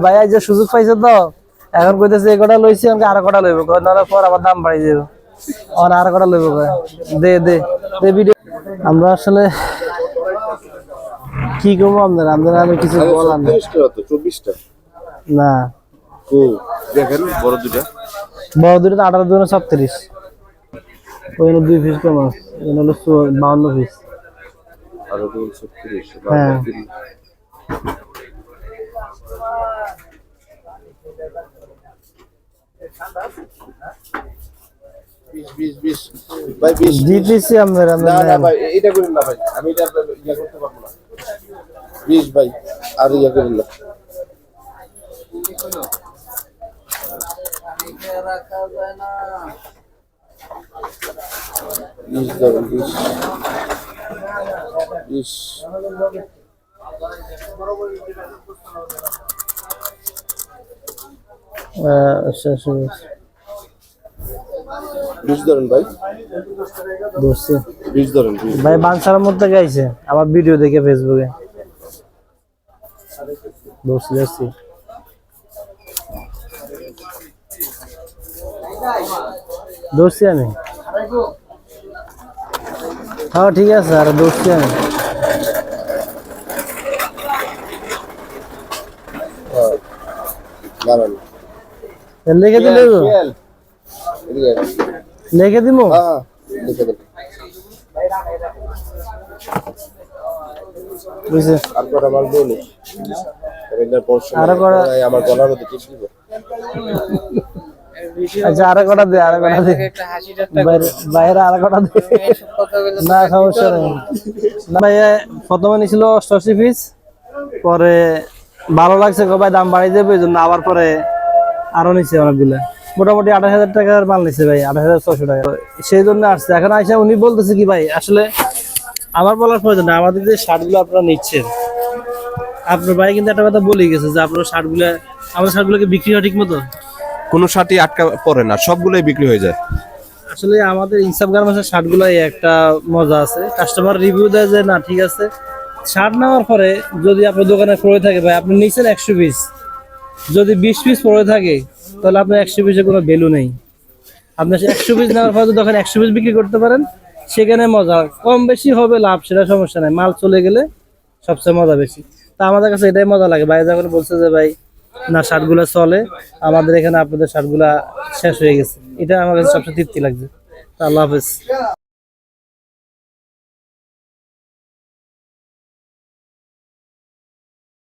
ভাই আজ যে সুযোগ পাইছে তো এখন কইতেছে এই কটা লইছি আমাকে আরো কটা লইব কয়নার পর আবার দাম বাড়াই যাবে আর আরো কটা লইব দে দে দে ভিডিও আমরা আসলে কি করব আমরা আমি কিছু বললাম না 24টা না কো দেখেন বড় দুটো 18 জন্য 36 ওই 2 পিস কম আছে এর হলো 52 পিস আর 36 হ্যাঁ বিশ ভাই 20 দিতেছি আমরা না ভাই এটা করেন না ভাই আমি এটা ইয়া করতে পারবো না 20 ভাই আর ইয়া করেন না রাখা যায় না 20 ধরুন 20 আচ্ছা 20 ধরুন ভাই 20 ধরুন ভাই বানসারের মধ্যে গাইছে আমার ভিডিও দেখে ফেসবুকে দোস্তি দোস্তি আমি হ্যাঁ ঠিক আছে আর দোস্তি আমি লিখে দিলে লিখে দিব হ্যাঁ লিখে দেন বুঝছে আর কটা মাল বলি এর পর আমার গলার মধ্যে টিপ দিব আচ্ছা আরো কটা দে বাইরে আরো কটা দে না সমস্যা নেই না ভাই প্রথমে নিছিল 88 পিস পরে ভালো লাগছে ভাই দাম বাড়িয়ে দেবে এই জন্য আবার পরে আরো নিচ্ছে অনেকগুলো মোটামুটি 28,000 টাকার মাল নিচ্ছে ভাই 28,600 টাকা সেই জন্য আসছে এখন আইসা উনি বলতেছে কি ভাই আসলে আমার বলার প্রয়োজন না আমাদের যে শার্টগুলো আপনারা নিচ্ছেন আপনার ভাই কিন্তু একটা কথা বলে গেছে যে আপনার শার্টগুলো আমাদের শার্টগুলোকে বিক্রি হয় ঠিক মতো কোনো শার্টই আটকা পড়ে না সবগুলোই বিক্রি হয়ে যায় আসলে আমাদের ইনসাফ গার্মেন্টসের শার্টগুলোই একটা মজা আছে কাস্টমার রিভিউ দেয় যে না ঠিক আছে শার্ট নেওয়ার পরে যদি আপনার দোকানে পড়ে থাকে ভাই আপনি নিচ্ছেন 100 পিস যদি 20 পিস পড়ে থাকে তাহলে আপনার 100 পিসের কোনো ভ্যালু নেই আপনি 100 পিস নেওয়ার পরে যখন 100 পিস বিক্রি করতে পারেন সেখানে মজা কম বেশি হবে লাভ সেটা সমস্যা নাই মাল চলে গেলে সবচেয়ে মজা বেশি তা আমাদের কাছে এটাই মজা লাগে ভাই যখন বলছে যে ভাই না শার্টগুলো চলে আমাদের এখানে আপনাদের শার্টগুলা শেষ হয়ে গেছে এটা আমার কাছে সবচেয়ে তৃপ্তি লাগছে আল্লাহ হাফেজ